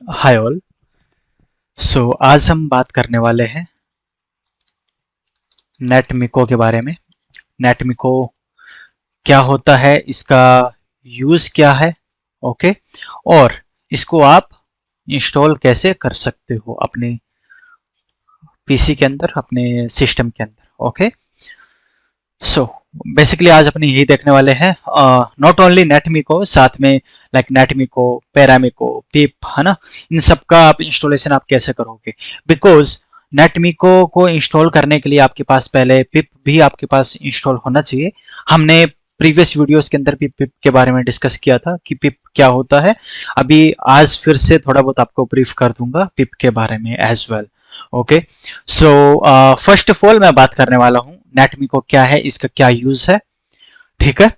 Hi all. आज हम बात करने वाले हैं नेटमिको के बारे में। नेटमिको क्या होता है, इसका यूज क्या है, ओके, और इसको आप इंस्टॉल कैसे कर सकते हो अपने पीसी के अंदर, अपने सिस्टम के अंदर। ओके, सो बेसिकली आज अपने यही देखने वाले हैं। नॉट ओनली नेटमिको, साथ में लाइक नेटमिको, पैरामिको, पिप, है ना, इन सब का आप इंस्टॉलेशन आप कैसे करोगे। बिकॉज नेटमिको को इंस्टॉल करने के लिए आपके पास पहले पिप भी आपके पास इंस्टॉल होना चाहिए। हमने प्रीवियस वीडियोस के अंदर भी पिप के बारे में डिस्कस किया था कि पिप क्या होता है। अभी आज फिर से थोड़ा बहुत आपको ब्रीफ कर दूंगा पिप के बारे में as well. Okay, so first of all मैं बात करने वाला हूं नेटमिको क्या है, इसका क्या यूज है, ठीक है।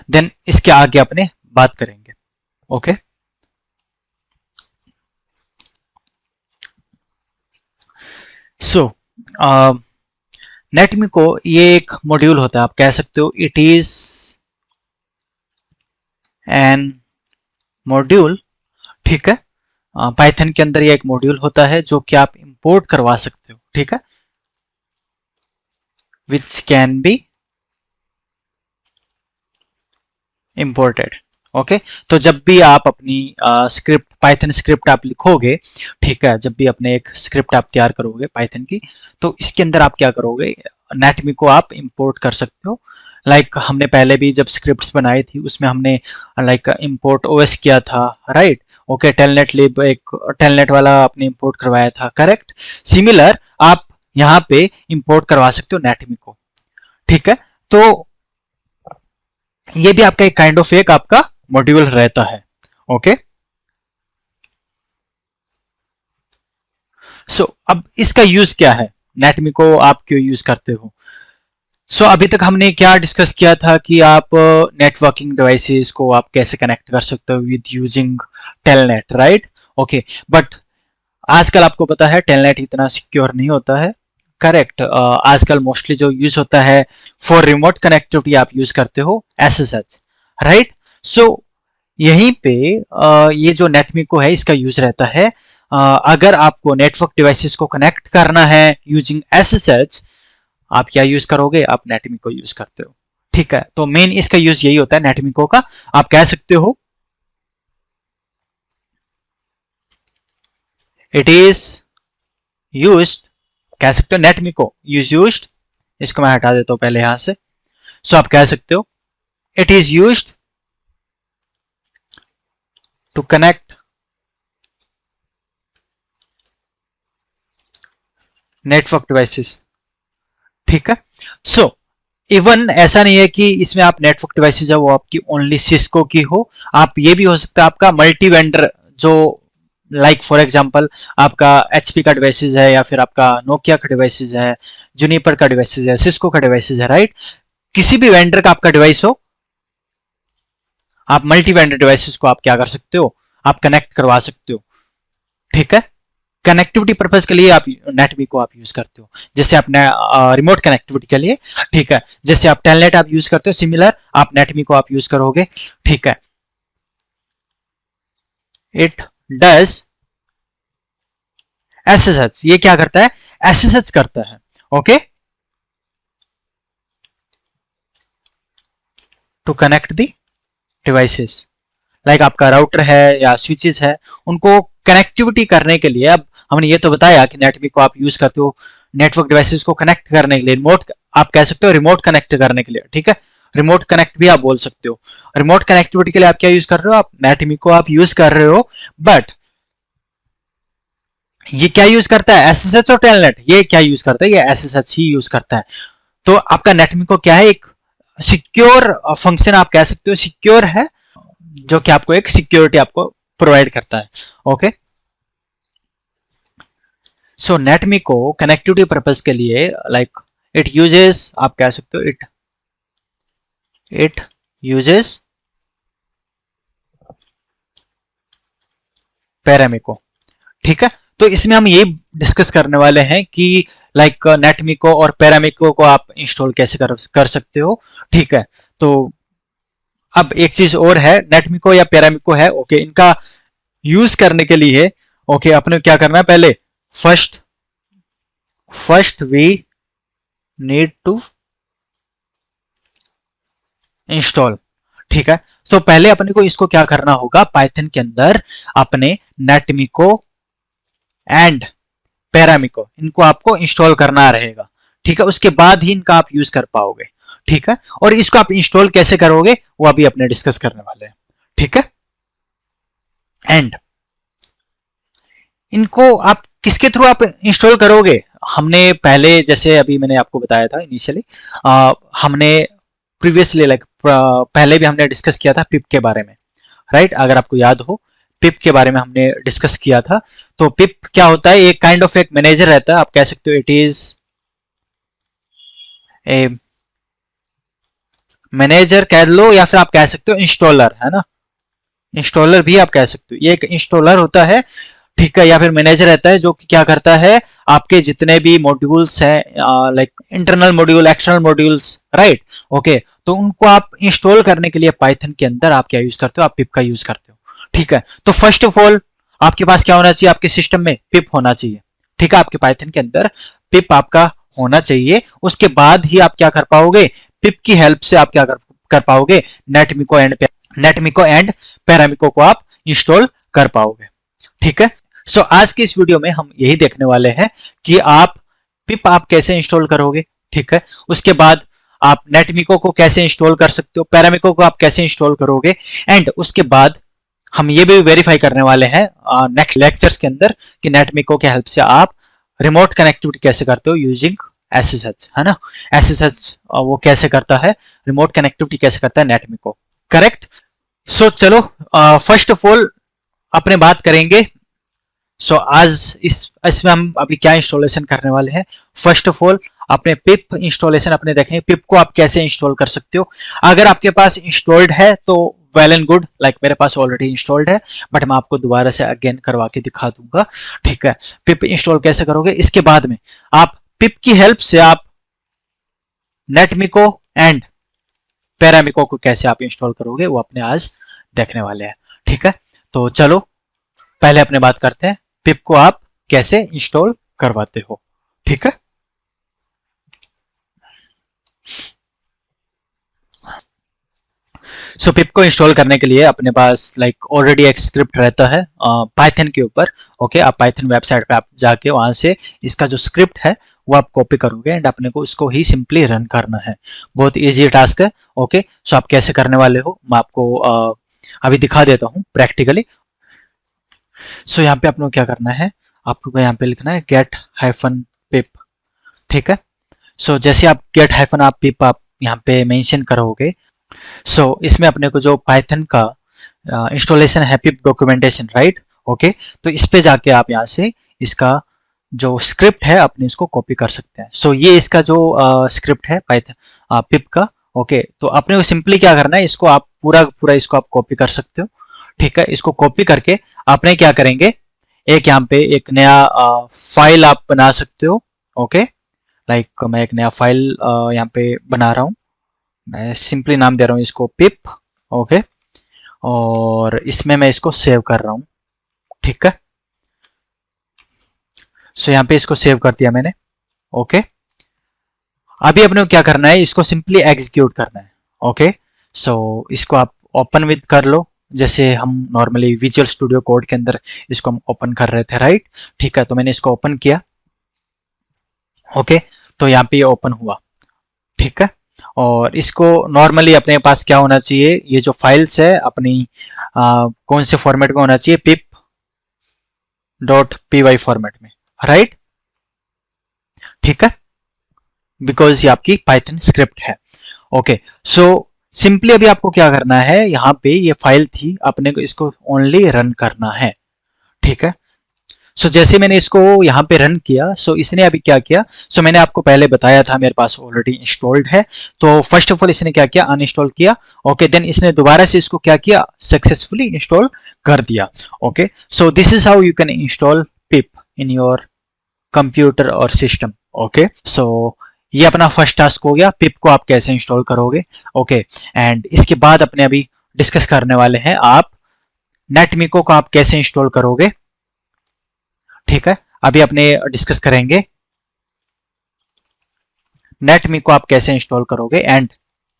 देन इसके आगे अपने बात करेंगे। ओके, सो नेटमिको ये एक मॉड्यूल होता है, आप कह सकते हो इट इज एन मॉड्यूल, ठीक है। पाइथन के अंदर ये एक मॉड्यूल होता है जो कि आप इंपोर्ट करवा सकते हो, ठीक है, which can be imported. Okay, तो जब भी आप अपनी स्क्रिप्ट, पाइथन स्क्रिप्ट आप लिखोगे, ठीक है, जब भी अपने एक स्क्रिप्ट आप तैयार करोगे पाइथन की, तो इसके अंदर आप क्या करोगे, नेटमिको आप इंपोर्ट कर सकते हो। लाइक हमने पहले भी जब स्क्रिप्ट्स बनाई थी उसमें हमने लाइक इंपोर्ट ओएस किया था, राइट। ओके, टेलनेट लिब, एक टेलनेट वाला आपने इंपोर्ट करवाया था, करेक्ट। सिमिलर आप यहाँ पे इंपोर्ट करवा सकते हो नेटमिको, ठीक है। तो ये भी आपका एक काइंड ऑफ एक आपका मॉड्यूल रहता है। ओके, अब इसका यूज क्या है, नेटमिको आप क्यों यूज करते हो। अभी तक हमने क्या डिस्कस किया था कि आप नेटवर्किंग डिवाइसेस को आप कैसे कनेक्ट कर सकते हो with using telnet, right. Okay, but आजकल आपको पता है टेलनेट इतना सिक्योर नहीं होता है, करेक्ट। आजकल मोस्टली जो यूज होता है फॉर रिमोट कनेक्टिविटी आप यूज करते हो एसएसएच, राइट। सो यहीं पे ये जो नेटमिको है इसका यूज रहता है। अगर आपको नेटवर्क डिवाइसेस को कनेक्ट करना है यूजिंग एसएसएच, आप क्या यूज करोगे, आप नेटमिको यूज करते हो, ठीक है। तो मेन इसका यूज यही होता है नेटमिको का। आप कह सकते हो इट इज यूज्ड, कह सकते हो नेटमिको इज यूज्ड, इसको मैं हटा देता हूं पहले यहां से। आप कह सकते हो it is used to connect network devices, ठीक है। इवन ऐसा नहीं है कि इसमें आप नेटवर्क डिवाइसेस है वो आपकी ओनली सिस्को की हो, आप ये भी हो सकता है आपका मल्टी वेंडर, जो लाइक फॉर एग्जांपल आपका एचपी का डिवाइसेस है, या फिर आपका नोकिया का डिवाइसेस है, जूनिपर का डिवाइसेस है, सिस्को का डिवाइसेस है, राइट। किसी भी वेंडर का आपका डिवाइस हो, आप मल्टी वेंडर डिवाइसेस को आप क्या कर सकते हो, आप कनेक्ट करवा सकते हो, ठीक है। कनेक्टिविटी पर्पज के लिए आप नेटमिको आप यूज करते हो, जैसे अपने रिमोट कनेक्टिविटी के लिए, ठीक है। जैसे आप टेलनेट आप यूज करते हो, सिमिलर आप नेटमिको आप यूज करोगे, ठीक है। इट डज एसएसएच, ये क्या करता है, एसएसएच करता है, okay, to connect the devices. Like आपका राउटर है या स्विचेस है, उनको कनेक्टिविटी करने के लिए, अब हमने ये तो बताया कि नेटमिको आप यूज करते हो नेटवर्क डिवाइसेस को कनेक्ट करने के लिए, रिमोट आप कह सकते हो रिमोट कनेक्ट करने के लिए, ठीक है। रिमोट कनेक्ट भी आप बोल सकते हो। रिमोट कनेक्टिविटी के लिए आप क्या यूज कर रहे हो, आप नेटमिको आप यूज कर रहे हो, बट ये क्या यूज करता है, एसएसएच और टेलनेट, ये क्या यूज करता है, ये एसएसएच ही यूज करता है। तो आपका नेटमिको क्या है, एक सिक्योर फंक्शन आप कह सकते हो, सिक्योर है, जो कि आपको एक सिक्योरिटी आपको प्रोवाइड करता है, ओके। नेटमिको कनेक्टिविटी पर्पज के लिए लाइक इट यूजेस, आप कह सकते हो इट यूजेस पैरामिको, ठीक है। तो इसमें हम ये डिस्कस करने वाले हैं कि लाइक नेटमिको और पैरामिको को आप इंस्टॉल कैसे कर सकते हो, ठीक है। तो अब एक चीज और है, नेटमिको या पैरामिको है, ओके, इनका यूज करने के लिए ओके अपने क्या करना है, पहले first we need to install. ठीक है, तो पहले अपने को इसको क्या करना होगा, पाइथन के अंदर अपने नेटमिको एंड पैरामिको इनको आपको इंस्टॉल करना रहेगा। ठीक है, उसके बाद ही इनका आप यूज कर पाओगे। ठीक है, और इसको आप इंस्टॉल कैसे करोगे वो अभी अपने डिस्कस करने वाले हैं। ठीक है, एंड इनको आप किसके थ्रू आप इंस्टॉल करोगे, हमने पहले जैसे अभी मैंने आपको बताया था इनिशियली, हमने प्रीवियसली लाइक पहले भी हमने डिस्कस किया था पिप के बारे में, राइट? अगर आपको याद हो पिप के बारे में हमने डिस्कस किया था। तो पिप क्या होता है, एक काइंड ऑफ एक मैनेजर रहता है, आप कह सकते हो इट इज ए मैनेजर कह लो, या फिर आप कह सकते हो इंस्टॉलर, है ना? इंस्टॉलर भी आप कह सकते हो, ये एक इंस्टॉलर होता है। ठीक है, या फिर मैनेजर रहता है जो कि क्या करता है, आपके जितने भी मॉड्यूल्स हैं like internal module, external modules, right? Okay, तो उनको आप इंस्टॉल करने के लिए पाइथन के अंदर आप क्या यूज करते हो, आप पिप का यूज करते हो। ठीक है, तो फर्स्ट ऑफ ऑल आपके पास क्या होना चाहिए, आपके सिस्टम में पिप होना चाहिए। ठीक है, आपके पाइथन के अंदर पिप आपका होना चाहिए। उसके बाद ही आप क्या कर पाओगे, पिप की हेल्प से आप क्या कर पाओगे, नेटमिको एंड पैरामिको को आप इंस्टॉल कर पाओगे। ठीक है, सो आज की इस वीडियो में हम यही देखने वाले हैं कि आप पिप आप कैसे इंस्टॉल करोगे। ठीक है, उसके बाद आप नेटमिको को कैसे इंस्टॉल कर सकते हो, पैरामिको को आप कैसे इंस्टॉल करोगे, एंड उसके बाद हम ये भी वेरीफाई करने वाले हैं नेक्स्ट लेक्चर्स के अंदर कि नेटमिको के हेल्प से आप रिमोट कनेक्टिविटी कैसे करते हो यूजिंग एसएसएच, है ना? एसएसएच वो कैसे करता है, रिमोट कनेक्टिविटी कैसे करता है नेटमिको, करेक्ट? सो चलो फर्स्ट ऑफ ऑल अपने बात करेंगे। सो आज इसमें हम अभी क्या इंस्टॉलेशन करने वाले हैं। फर्स्ट ऑफ ऑल अपने पिप इंस्टॉलेशन अपने देखेंगे, पिप को आप कैसे इंस्टॉल कर सकते हो। अगर आपके पास इंस्टॉल्ड है तो वेल एंड गुड, लाइक मेरे पास ऑलरेडी इंस्टॉल्ड है, बट मैं आपको दोबारा से अगेन करवा के दिखा दूंगा। ठीक है, पिप इंस्टॉल कैसे करोगे, इसके बाद में आप पिप की हेल्प से आप नेटमिको एंड पैरामिको को कैसे आप इंस्टॉल करोगे वो अपने आज देखने वाले हैं। ठीक है, तो चलो पहले अपने बात करते हैं पिप को आप कैसे इंस्टॉल करवाते हो। ठीक है, सो पिप को इंस्टॉल करने के लिए अपने पास लाइक ऑलरेडी एक स्क्रिप्ट रहता है पाइथन के ऊपर। ओके, आप पाइथन वेबसाइट पे आप जाके वहां से इसका जो स्क्रिप्ट है वो आप कॉपी करोगे एंड अपने को इसको ही सिंपली रन करना है। बहुत इजी टास्क है। ओके, सो आप कैसे करने वाले हो मैं आपको अभी दिखा देता हूँ प्रैक्टिकली। सो यहाँ पे आपको क्या करना है, आपको यहाँ पे लिखना है गेट हाइफन पिप। ठीक है, सो जैसे आप गेट हाइफन आप पिप आप यहाँ पे मेंशन करोगे, सो इसमें अपने को जो पाइथन का इंस्टॉलेशन है पिप डॉक्यूमेंटेशन, राइट? ओके, तो इस पे जाके आप यहाँ से इसका जो स्क्रिप्ट है अपने इसको कॉपी कर सकते हैं। सो ये इसका जो स्क्रिप्ट है पाइथन पिप का। ओके, तो अपने को सिंपली क्या करना है, इसको आप पूरा इसको आप कॉपी कर सकते हो। ठीक है, इसको कॉपी करके आपने क्या करेंगे, एक यहाँ पे एक नया फाइल आप बना सकते हो। ओके, लाइक मैं एक नया फाइल यहाँ पे बना रहा हूँ, मैं सिंपली नाम दे रहा हूँ इसको पिप। ओके, और इसमें मैं इसको सेव कर रहा हूँ। ठीक है, सो यहाँ पे इसको सेव कर दिया मैंने। ओके, अभी अपने को क्या करना है, इसको सिंपली एग्जीक्यूट करना है। ओके, सो इसको आप ओपन विद कर लो, जैसे हम नॉर्मली विजुअल स्टूडियो कोड के अंदर इसको हम ओपन कर रहे थे, राइट? ठीक है, तो मैंने इसको ओपन किया। ओके, तो यहाँ पे ये ओपन हुआ। ठीक है, और इसको नॉर्मली अपने पास क्या होना चाहिए, ये जो फाइल्स है अपनी कौन से फॉर्मेट में होना चाहिए, पिप डॉट पी फॉर्मेट में, राइट? ठीक है, बिकॉज ये आपकी पाइथन स्क्रिप्ट है। ओके, सो सिंपली अभी आपको क्या करना है, यहाँ पे ये फाइल थी, अपने को इसको ओनली रन करना है। ठीक है, सो जैसे मैंने इसको यहाँ पे रन किया, सो इसने अभी क्या किया, सो मैंने आपको पहले बताया था मेरे पास ऑलरेडी इंस्टॉल्ड है, तो फर्स्ट ऑफ ऑल इसने क्या किया, अनइंस्टॉल किया। ओके, देन इसने दोबारा से इसको क्या किया, सक्सेसफुली इंस्टॉल कर दिया। Okay, so this is how you can install pip in your computer और सिस्टम। ओके, सो ये अपना फर्स्ट टास्क हो गया, पिप को आप कैसे इंस्टॉल करोगे। ओके, एंड इसके बाद अपने अभी डिस्कस करने वाले हैं आप नेटमिको को आप कैसे इंस्टॉल करोगे, ठीक है, अभी अपने डिस्कस करेंगे नेटमिको आप कैसे इंस्टॉल करोगे एंड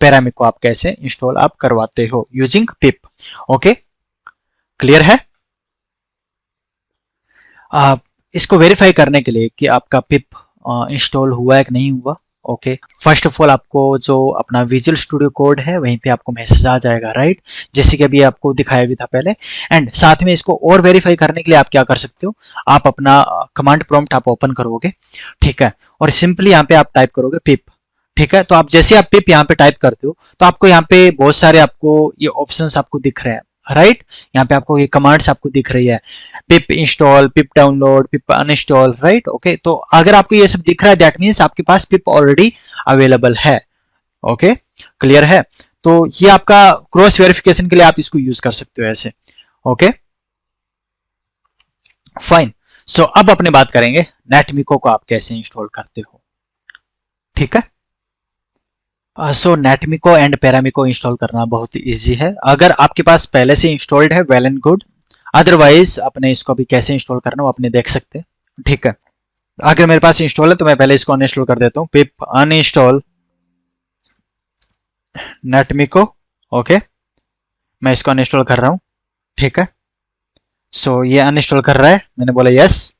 पैरामिको आप कैसे इंस्टॉल आप करवाते हो यूजिंग पिप। ओके, क्लियर है। आप इसको वेरीफाई करने के लिए कि आपका पिप इंस्टॉल हुआ है कि नहीं हुआ, ओके, फर्स्ट ऑफ ऑल आपको जो अपना विजुअल स्टूडियो कोड है वहीं पे आपको मैसेज आ जाएगा, राइट, जैसे कि अभी आपको दिखाया भी था पहले। एंड साथ में इसको और वेरीफाई करने के लिए आप क्या कर सकते हो, आप अपना कमांड प्रॉम्प्ट आप ओपन करोगे, ठीक है, और सिंपली यहाँ पे आप टाइप करोगे पिप, ठीक है। तो आप जैसे आप पिप यहाँ पे टाइप करते हो तो आपको यहाँ पे बहुत सारे आपको ये ऑप्शंस आपको दिख रहे हैं, राइट, यहाँ पे आपको ये कमांड्स आपको दिख रही है, पिप इंस्टॉल, पिप डाउनलोड, पिप अनइंस्टॉल, राइट, ओके। तो अगर आपको ये सब दिख रहा है दैट मीन्स आपके पास पिप ऑलरेडी अवेलेबल है, ओके, क्लियर है। तो ये आपका क्रॉस वेरिफिकेशन के लिए आप इसको यूज कर सकते हो ऐसे, ओके, फाइन। सो अब अपने बात करेंगे नेटमिको को आप कैसे इंस्टॉल करते हो, ठीक है। सो नेटमिको एंड पैरामिको इंस्टॉल करना बहुत इजी है। अगर आपके पास पहले से इंस्टॉल्ड है वेल एंड गुड, अदरवाइज अपने इसको भी कैसे इंस्टॉल करना वो अपने देख सकते हैं, ठीक है। अगर मेरे पास इंस्टॉल है तो मैं पहले इसको अनइंस्टॉल कर देता हूँ, पिप अनइंस्टॉल नेटमिको, ओके, मैं इसको अनइंस्टॉल कर रहा हूँ, ठीक है। सो ये अनइंस्टॉल कर रहा है, मैंने बोला यस,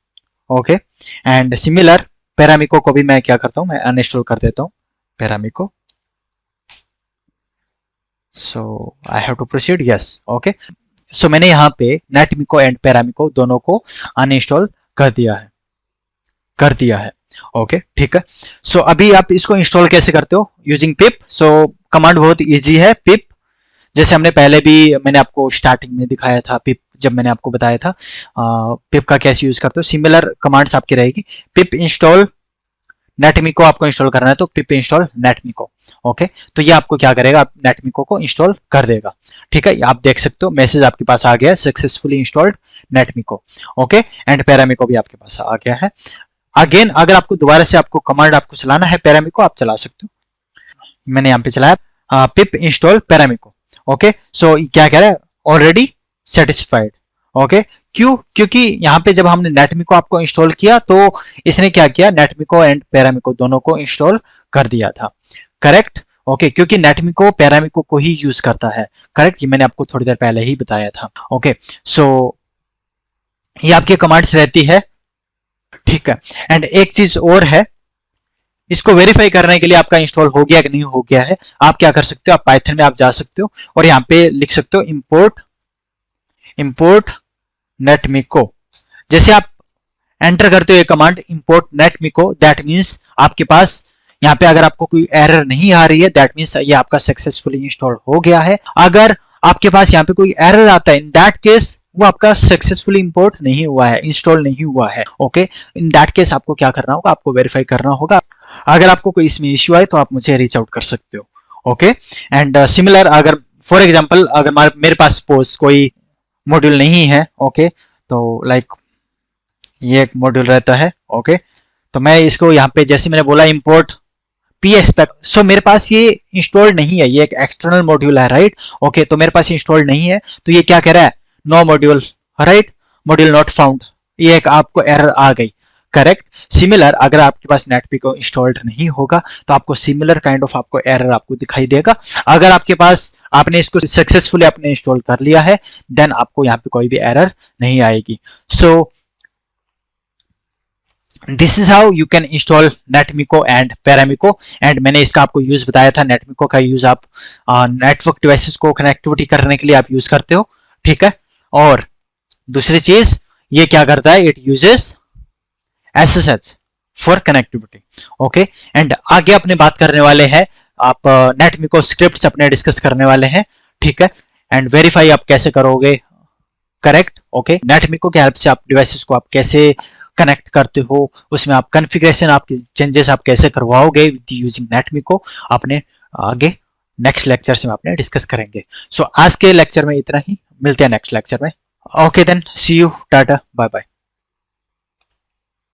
ओके। एंड सिमिलर पैरामिको को भी मैं क्या करता हूँ, मैं अनइंस्टॉल कर देता हूँ Paramiko. So I have to proceed, yes, okay. सो मैंने यहाँ पे नेटमिको एंड पैरामिको दोनों को अनइंस्टॉल कर दिया है, ओके, ठीक है। सो अभी आप इसको इंस्टॉल कैसे करते हो यूजिंग पिप। सो कमांड बहुत इजी है, पिप, जैसे हमने पहले भी मैंने आपको स्टार्टिंग में दिखाया था, पिप जब मैंने आपको बताया था पिप का कैसे यूज करते हो, सिमिलर कमांड्स आपकी रहेगी। पिप इंस्टॉल नेटमिको आपको इंस्टॉल करना है तो पिप इंस्टॉल नेटमिको, ओके। तो ये आपको क्या करेगा, आप नेटमिको को इंस्टॉल कर देगा, ठीक है। आप देख सकते हो मैसेज आपके पास आ गया, सक्सेसफुली इंस्टॉल्ड नेटमिको, ओके। एंड पैरामिको भी आपके पास आ गया है। अगेन अगर आपको दोबारा से आपको कमांड आपको चलाना है पैरामिको, आप चला सकते हो। मैंने यहाँ पे चलाया पिप इंस्टॉल पैरामिको, ओके। सो क्या कह रहा है, ऑलरेडी सेटिस्फाइड, ओके। क्यों, क्योंकि यहाँ पे जब हमने नेटमिको आपको इंस्टॉल किया तो इसने क्या किया, नेटमिको एंड पैरामिको दोनों को इंस्टॉल कर दिया था, करेक्ट, ओके, क्योंकि नेटमिको पैरामिको को ही यूज करता है, करेक्ट, ये मैंने आपको थोड़ी देर पहले ही बताया था, ओके। सो ये आपकी कमांड्स रहती है, ठीक है। एंड एक चीज और है, इसको वेरीफाई करने के लिए आपका इंस्टॉल हो गया कि नहीं हो गया है, आप क्या कर सकते हो, आप पाइथन में आप जा सकते हो और यहाँ पे लिख सकते हो इंपोर्ट नेटमिको। जैसे आप एंटर करते हो ये कमांड इंपोर्ट नेटमिको, दैट मींस आपके पास यहाँ पे अगर आपको कोई एरर नहीं आ रही है दैट मींस ये आपका सक्सेसफुली इंस्टॉल हो गया है। अगर आपके पास यहाँ पे कोई एरर आता है इन दैट केस वो आपका सक्सेसफुली इंपोर्ट नहीं हुआ है, इंस्टॉल नहीं हुआ है, ओके। इन दैट केस आपको क्या करना होगा, आपको वेरीफाई करना होगा। अगर आपको कोई इसमें इश्यू आए तो आप मुझे रीच आउट कर सकते हो, ओके। एंड सिमिलर अगर फॉर एग्जांपल अगर मेरे पास सपोज कोई मॉड्यूल नहीं है, ओके, तो लाइक ये एक मॉड्यूल रहता है, ओके, तो मैं इसको यहाँ पे जैसे मैंने बोला इंपोर्ट pspec, सो मेरे पास ये इंस्टॉल्ड नहीं है, ये एक एक्सटर्नल मॉड्यूल है, राइट, ओके। तो मेरे पास इंस्टॉल्ड नहीं है तो ये क्या कह रहा है, no module, right, module not found, ये एक आपको एरर आ गई, करेक्ट। सिमिलर अगर आपके पास नेटमिको इंस्टॉल्ड नहीं होगा तो आपको सिमिलर काइंड ऑफ आपको एरर आपको दिखाई देगा। अगर आपके पास आपने इसको सक्सेसफुली आपने इंस्टॉल कर लिया है देन आपको यहाँ पे कोई भी एरर नहीं आएगी। So this is how you can install Netmiko and Paramiko. And मैंने इसका आपको यूज बताया था, नेटमिको का यूज आप नेटवर्क डिवाइसेस को कनेक्टिविटी करने के लिए आप यूज करते हो, ठीक है। और दूसरी चीज ये क्या करता है, it uses SSH for connectivity, okay. And आगे अपने बात करने वाले हैं, आप नेटमिको स्क्रिप्ट्स अपने डिस्कस करने वाले हैं, ठीक है। एंड वेरीफाई आप कैसे करोगे, करेक्ट, ओके। नेटमिको की हेल्प से आप डिवाइसेस को आप कैसे कनेक्ट करते हो, उसमें आप कॉन्फ़िगरेशन आपके चेंजेस आप कैसे करवाओगे यूजिंग नेटमिको, अपने आगे नेक्स्ट लेक्चर में आपने डिस्कस करेंगे। सो आज के लेक्चर में इतना ही, मिलते हैं नेक्स्ट लेक्चर में, okay then see you, tata, bye bye.